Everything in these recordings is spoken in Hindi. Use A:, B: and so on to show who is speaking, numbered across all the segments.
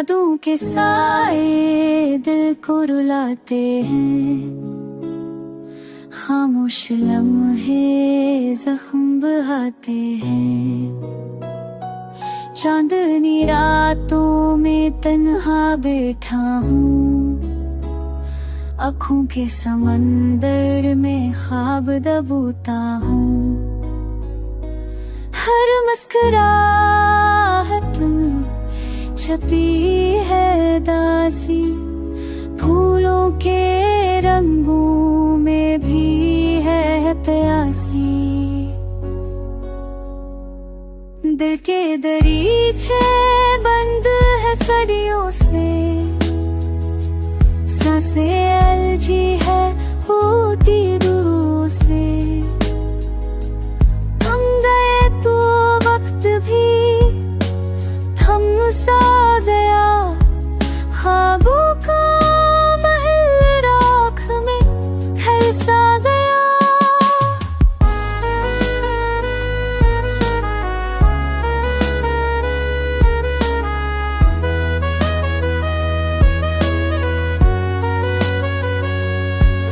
A: यादों के साए दिल को रुलाते हैं, खामोश लम्हे जख्म बहाते हैं। चांदनी रातों में तन्हा बैठा हूँ, आँखों के समंदर में ख्वाब दबोता हूँ। हर मुस्कुराहट में छपी है दासी, फूलों के रंगों में भी है प्यासी। दिल के दरीचे बंद है सदियों से, सांसें अलझी है होती दूर से। थम गए तो वक्त भी थम सा गया, ख्वाबों का महल राख में है सा गया।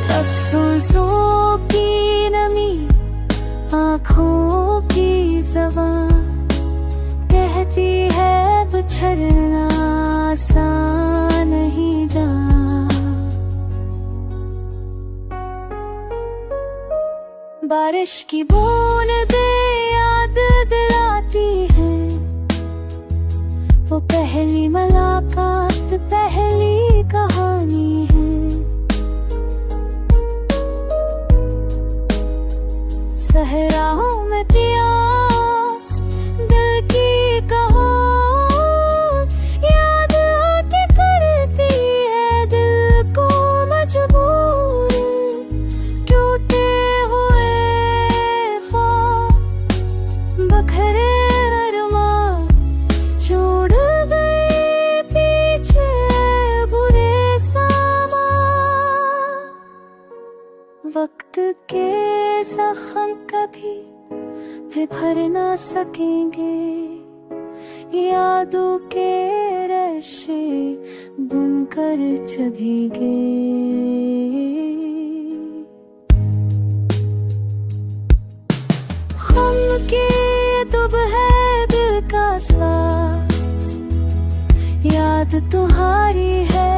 A: लफ्ज़ों की नमी, आँखों की ज़बान कहती है बिछड़ना आसान नहीं जा। बारिश की बूंदें याद दिलाती है, वो पहली मुलाकात पहली कहानी है। सहराओं में प्यास दिल की कहो, याद आके करती है दिल को मजबूर। टूटे हुए ख्वाब, बखरे अरमान, छोड़ गए पीछे बुरे सामान। वक्त के जख्म कभी भी भर ना सकेंगे, यादों के रेशे बुनकर चबेंगे। गम के दुब है दिल का साज, याद तुम्हारी है